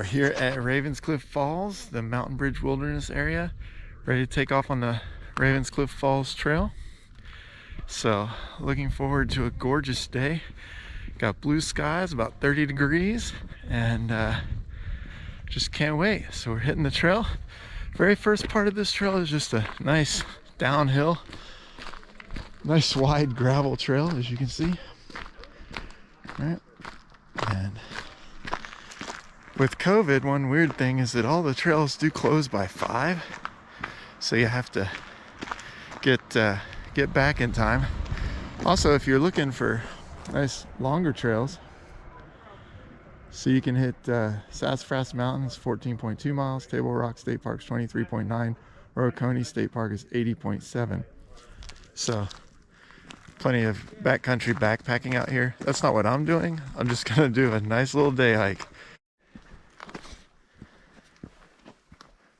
Here at Ravenscliff Falls, the Mountain Bridge Wilderness area, ready to take off on the Ravenscliff Falls Trail. So, looking forward to a gorgeous day. Got blue skies, about 30 degrees, and just can't wait. So we're hitting the trail. Very first part of this trail is just a nice downhill, nice wide gravel trail, as you can see. All right, and with COVID, one weird thing is that all the trails do close by 5, so you have to get back in time. Also, if you're looking for nice longer trails, so you can hit Ceasars Head Mountain, 14.2 miles, Table Rock State Park is 23.9, or Oconee State Park is 80.7. So plenty of backcountry backpacking out here. That's not what I'm doing. I'm just gonna do a nice little day hike.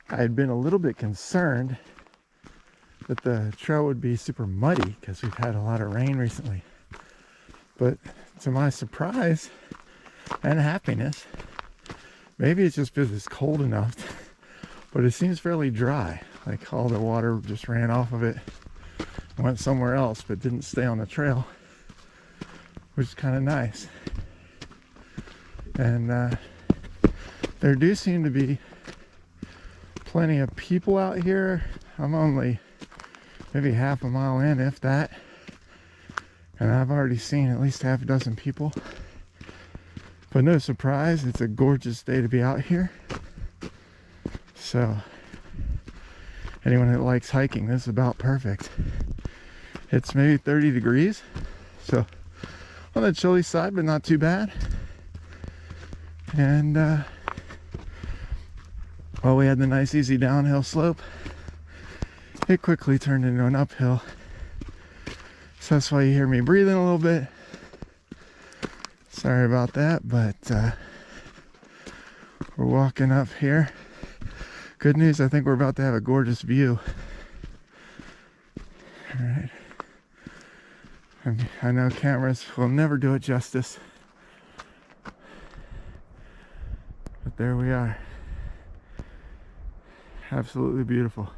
I had been a little bit concerned that the trail would be super muddy because we've had a lot of rain recently. But to my surprise and happiness, maybe it's just because it's cold enough, but it seems fairly dry. Like all the water just ran off of it, went somewhere else, but didn't stay on the trail, which is kind of nice. And there do seem to be plenty of people out here. I'm only maybe half a mile in, if that, and I've already seen at least half a dozen people. But no surprise, it's a gorgeous day to be out here. So anyone that likes hiking, this is about perfect. It's maybe 30 degrees, so on the chilly side, but not too bad. And well, we had the nice easy downhill slope. It quickly turned into an uphill. So that's why you hear me breathing a little bit. Sorry about that, but we're walking up here. Good news, I think we're about to have a gorgeous view. All right. I know cameras will never do it justice, but there we are. Absolutely beautiful.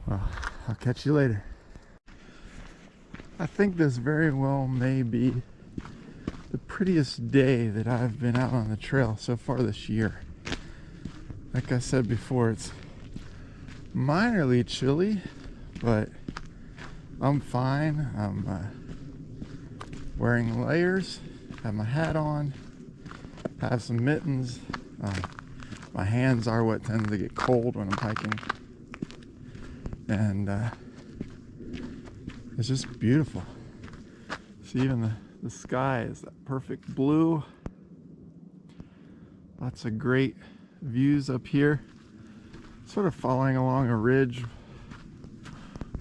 Well, I'll catch you later. I think this very well may be the prettiest day that I've been out on the trail so far this year. Like I said before, it's minorly chilly, but I'm fine. I'm wearing layers, have my hat on, have some mittens. My hands are what tend to get cold when I'm hiking. And it's just beautiful. See, even the sky is that perfect blue. Lots of great views up here. Sort of following along a ridge,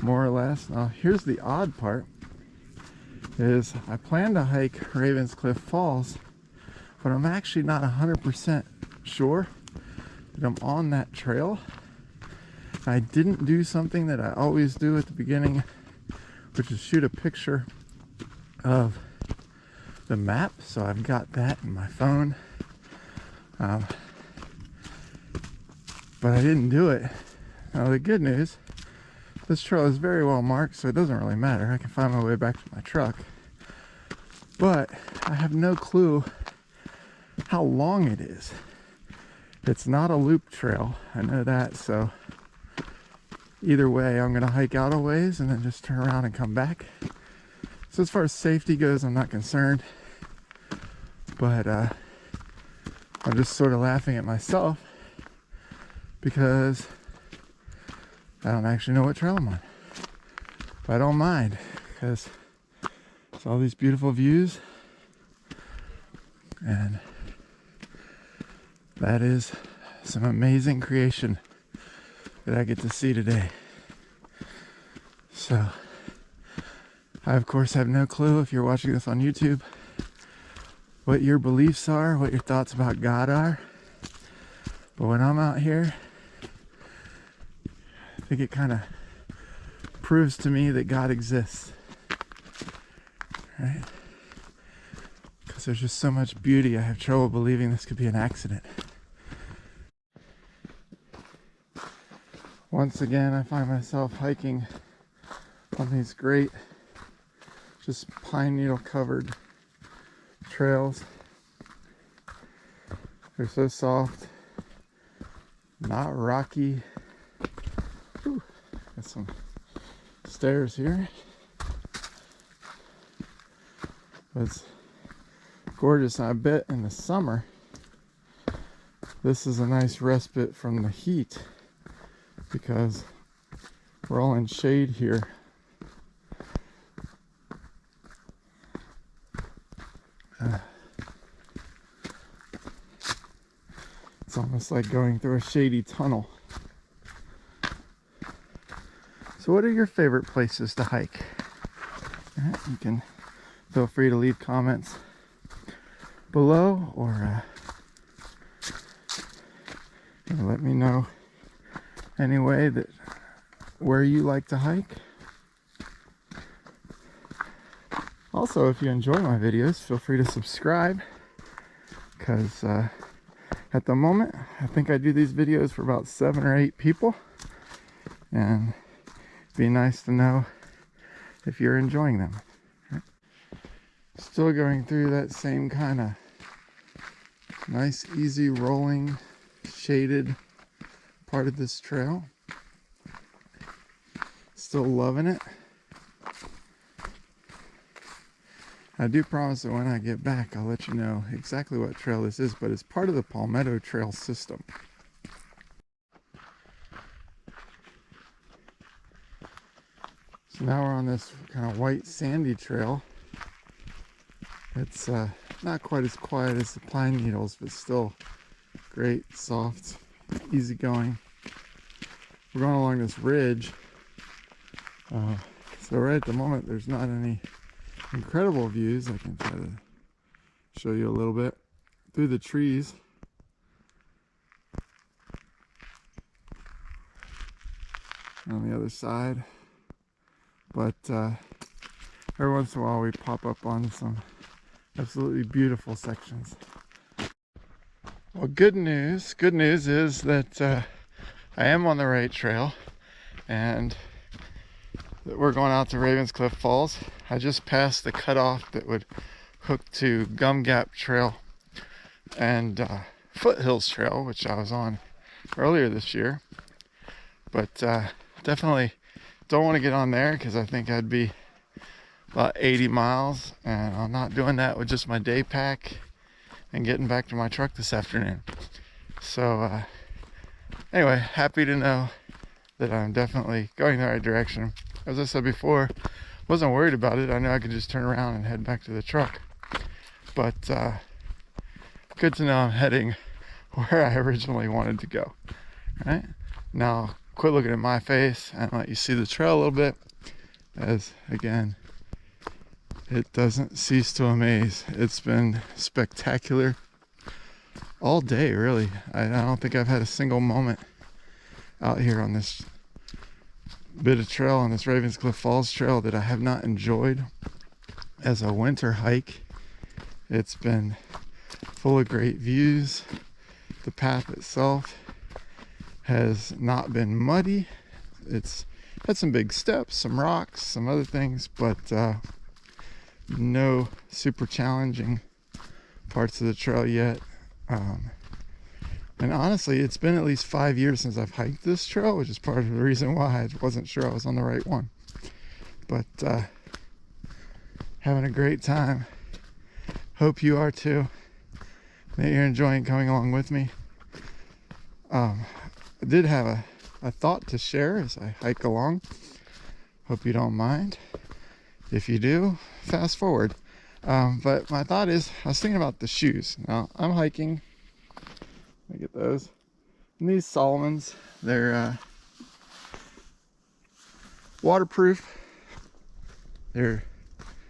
more or less. Now, here's the odd part, is I plan to hike Ravenscliff Falls, but I'm actually not 100% sure that I'm on that trail. I didn't do something that I always do at the beginning, which is shoot a picture of the map. So I've got that in my phone. But I didn't do it. Now the good news, this trail is very well marked, so it doesn't really matter. I can find my way back to my truck. But I have no clue how long it is. It's not a loop trail, I know that, so either way, I'm gonna hike out a ways and then just turn around and come back. So as far as safety goes, I'm not concerned, but I'm just sort of laughing at myself because I don't actually know what trail I'm on. But I don't mind, because it's all these beautiful views, and that is some amazing creation that I get to see today. So I of course have no clue, if you're watching this on YouTube, what your beliefs are, what your thoughts about God are. But when I'm out here, I think it kind of proves to me that God exists. Right? moments there's just so much beauty, I have trouble believing this could be an accident. Once again, I find myself hiking on these great, just pine needle covered trails. They're so soft, not rocky. Ooh, got some stairs here. But it's gorgeous, and I bet in the summer this is a nice respite from the heat because we're all in shade here. It's almost like going through a shady tunnel. So what are your favorite places to hike? You can feel free to leave comments below, or let me know anyway that where you like to hike. Also, if you enjoy my videos, feel free to subscribe, because at the moment I think I do these videos for about 7 or 8 people, and it'd be nice to know if you're enjoying them. Still going through that same kind of nice, easy rolling, shaded part of this trail. Still loving it. I do promise that when I get back, I'll let you know exactly what trail this is, but it's part of the Palmetto Trail system. So now we're on this kind of white sandy trail. It's not quite as quiet as the pine needles, but still great, soft, easy going. We're going along this ridge. So right at the moment there's not any incredible views. I can try to show you a little bit through the trees. On the other side. But every once in a while we pop up on some absolutely beautiful sections. Well, good news is that I am on the right trail, and that we're going out to Ravenscliff Falls. I just passed the cutoff that would hook to Gum Gap Trail and Foothills Trail, which I was on earlier this year. But definitely don't want to get on there because I think I'd be about 80 miles, and I'm not doing that with just my day pack and getting back to my truck this afternoon. So anyway, happy to know that I'm definitely going the right direction. As I said before, wasn't worried about it. I knew I could just turn around and head back to the truck. But good to know I'm heading where I originally wanted to go. Right? Now, quit looking at my face and let you see the trail a little bit, as again, it doesn't cease to amaze. It's been spectacular all day, really. I don't think I've had a single moment out here on this bit of trail, on this Ravenscliff Falls trail, that I have not enjoyed as a winter hike. It's been full of great views. The path itself has not been muddy. It's had some big steps, some rocks, some other things, but no super challenging parts of the trail yet. And honestly, it's been at least 5 years since I've hiked this trail, which is part of the reason why I wasn't sure I was on the right one. But having a great time. Hope you are too. That you're enjoying coming along with me. I did have a thought to share as I hike along. Hope you don't mind. If you do, fast forward. But my thought is, I was thinking about the shoes. Now, I'm hiking. Let me get those. And these Solomons, they're waterproof. They're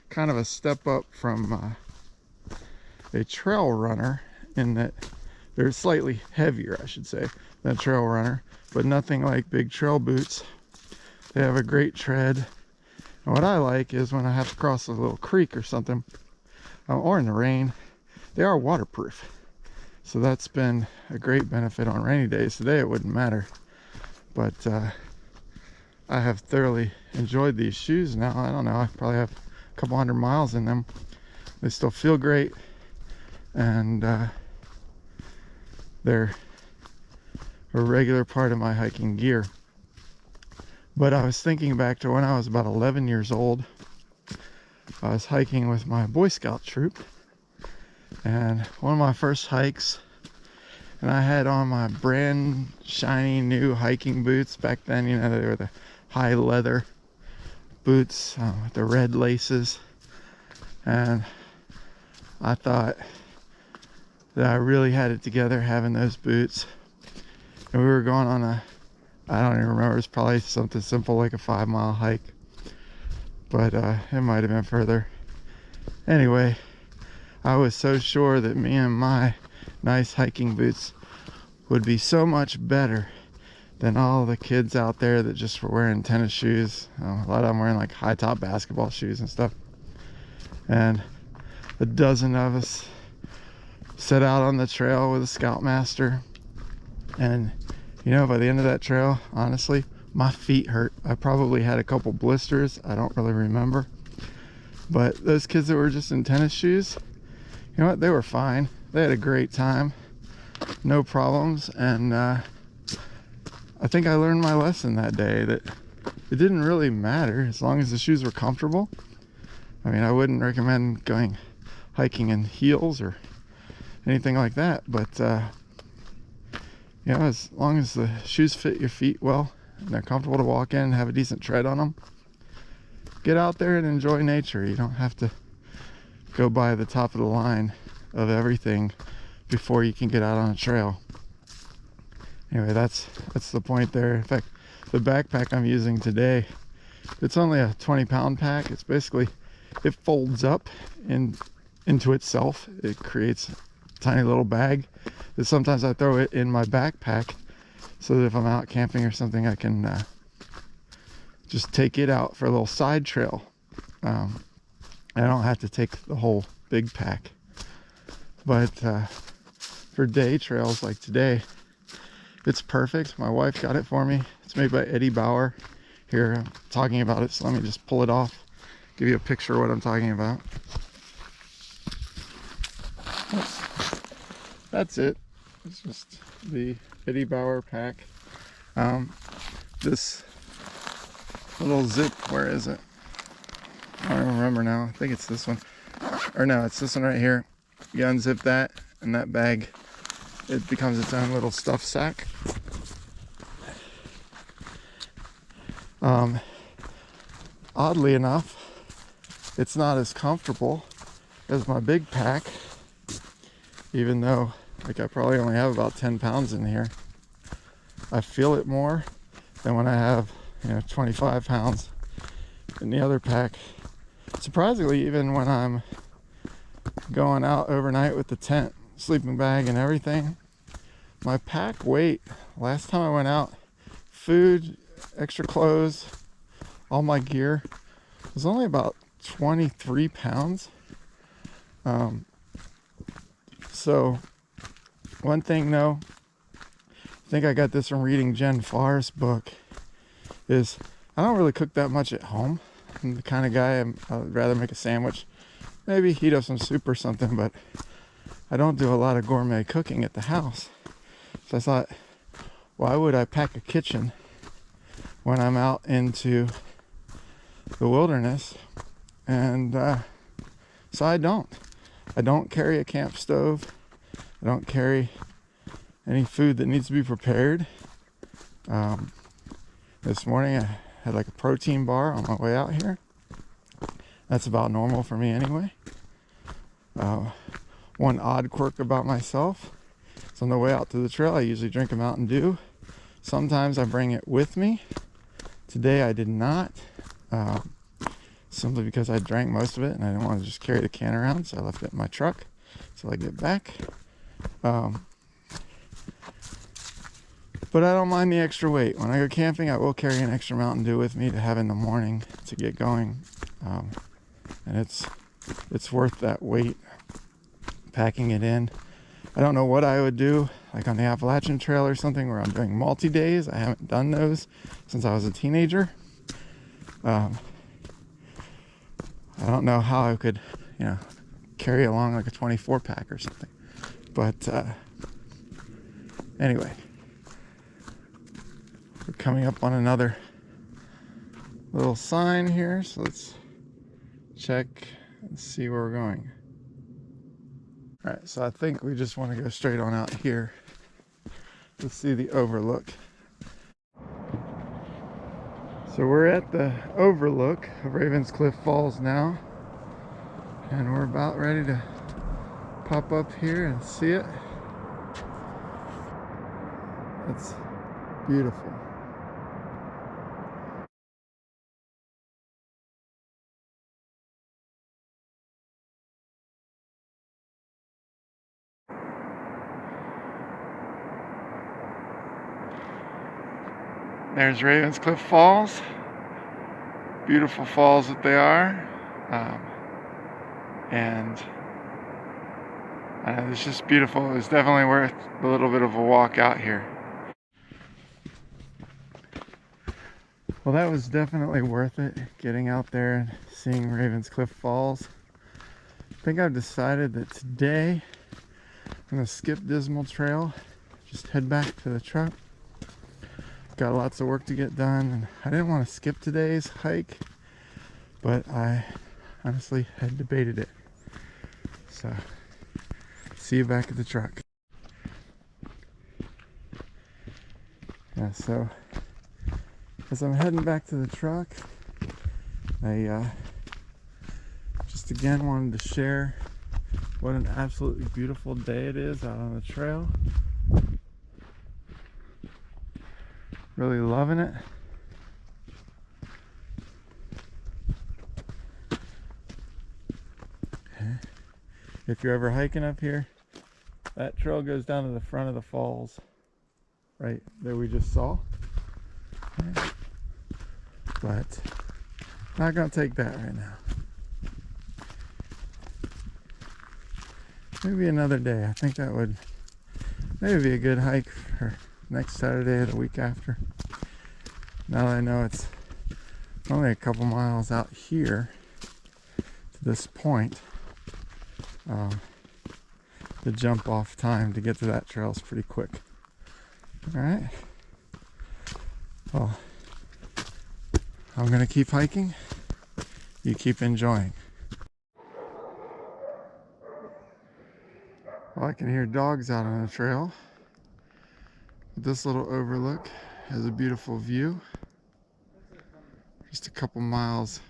kind of a step up from a trail runner in that they're slightly heavier, I should say, than a trail runner, but nothing like big trail boots. They have a great tread. And what I like is when I have to cross a little creek or something, or in the rain, they are waterproof. So that's been a great benefit on rainy days. Today it wouldn't matter, but I have thoroughly enjoyed these shoes now. I don't know, I probably have a couple 100 miles in them. They still feel great, and they're a regular part of my hiking gear. But I was thinking back to when I was about 11 years old. I was hiking with my Boy Scout troop, and one of my first hikes, and I had on my brand shiny new hiking boots. Back then, you know, they were the high leather boots with the red laces, and I thought that I really had it together having those boots. And we were going on a, I don't even remember, it was probably something simple like a 5-mile hike, but it might have been further. Anyway, I was so sure that me and my nice hiking boots would be so much better than all the kids out there that just were wearing tennis shoes. A lot of them wearing like high top basketball shoes and stuff. And a dozen of us set out on the trail with a Scoutmaster, and you know, by the end of that trail, honestly, my feet hurt. I probably had a couple blisters, I don't really remember, but those kids that were just in tennis shoes, you know what, they were fine. They had a great time, no problems. And I think I learned my lesson that day, that it didn't really matter as long as the shoes were comfortable. I mean, I wouldn't recommend going hiking in heels or anything like that, but you know, as long as the shoes fit your feet well and they're comfortable to walk in and have a decent tread on them, get out there and enjoy nature. You don't have to go by the top of the line of everything before you can get out on a trail. Anyway, that's the point there. In fact, the backpack I'm using today, it's only a 20-pound pack. It's basically, it folds up into itself. It creates a tiny little bag that sometimes I throw it in my backpack so that if I'm out camping or something, I can just take it out for a little side trail. I don't have to take the whole big pack. But for day trails like today, it's perfect. My wife got it for me. It's made by Eddie Bauer. Here, I'm talking about it, so let me just pull it off, give you a picture of what I'm talking about. That's it. It's just the Eddie Bauer pack. This little zip, where is it? I don't even remember now. I think it's this one. Or no, it's this one right here. You unzip that, and that bag, it becomes its own little stuff sack. Oddly enough, it's not as comfortable as my big pack, even though like I probably only have about 10 pounds in here. I feel it more than when I have, you know, 25 pounds in the other pack. Surprisingly, even when I'm going out overnight with the tent, sleeping bag and everything, my pack weight, last time I went out, food, extra clothes, all my gear, was only about 23 pounds. So one thing though, I think I got this from reading Jen Farr's book, is I don't really cook that much at home. I'm the kind of guy, I'd rather make a sandwich, maybe heat up some soup or something, but I don't do a lot of gourmet cooking at the house. So I thought, why would I pack a kitchen when I'm out into the wilderness? And so I don't carry a camp stove. I don't carry any food that needs to be prepared. This morning I had like a protein bar on my way out here. That's about normal for me anyway. One odd quirk about myself is on the way out to the trail, I usually drink a Mountain Dew. Sometimes I bring it with me. Today I did not, simply because I drank most of it and I didn't want to just carry the can around, so I left it in my truck till I get back. But I don't mind the extra weight. When I go camping, I will carry an extra Mountain Dew with me to have in the morning to get going. And it's worth that weight packing it in. I don't know what I would do, like on the Appalachian Trail or something, where I'm doing multi-days. I haven't done those since I was a teenager. I don't know how I could, carry along like a 24 pack or something. But anyway, we're coming up on another little sign here, so let's check and see where we're going. All right, so I think we just want to go straight on out here to see the overlook. So we're at the overlook of Ravenscliff Falls now, and we're about ready to pop up here and see it. It's beautiful. There's Ravenscliff Falls. Beautiful falls that they are. And it's just beautiful. It's definitely worth a little bit of a walk out here. Well, that was definitely worth it, getting out there and seeing Ravenscliff Falls. I think I've decided that today I'm going to skip Dismal Trail, just head back to the truck. Got lots of work to get done, and I didn't want to skip today's hike, but I honestly had debated it. So, see you back at the truck. Yeah, so as I'm heading back to the truck, I just again wanted to share what an absolutely beautiful day it is out on the trail. Really loving it. If you're ever hiking up here, that trail goes down to the front of the falls right there we just saw. But not gonna take that right now. Maybe another day. I think that would maybe be a good hike for next Saturday or the week after. Now that I know it's only a couple miles out here to this point, the jump off time to get to that trail is pretty quick. Alright, well, I'm gonna keep hiking, you keep enjoying. Well, I can hear dogs out on the trail. This little overlook has a beautiful view. Just a couple miles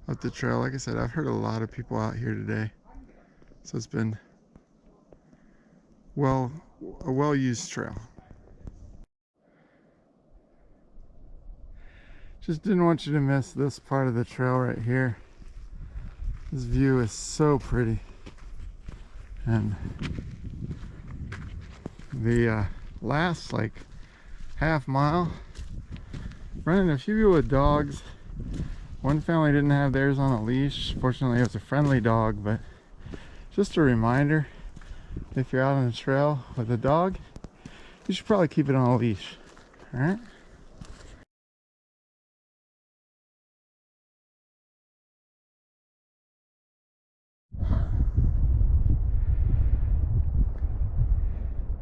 up the trail. Like I said, I've heard a lot of people out here today, so it's been a well-used trail. Just didn't want you to miss this part of the trail right here. This view is so pretty, and the last like half mile, running a few people with dogs. One family didn't have theirs on a leash. Fortunately, it was a friendly dog, but just a reminder, if you're out on the trail with a dog, you should probably keep it on a leash. All right.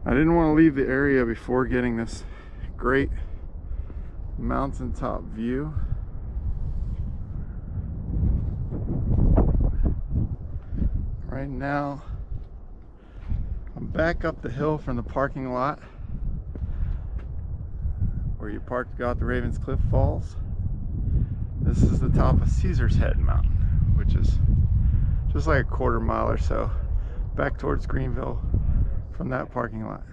I didn't want to leave the area before getting this great mountaintop view. Right now, I'm back up the hill from the parking lot where you parked to go out to Ravenscliff Falls. This is the top of Ceasars Head Mountain, which is just like a quarter mile or so back towards Greenville from that parking lot.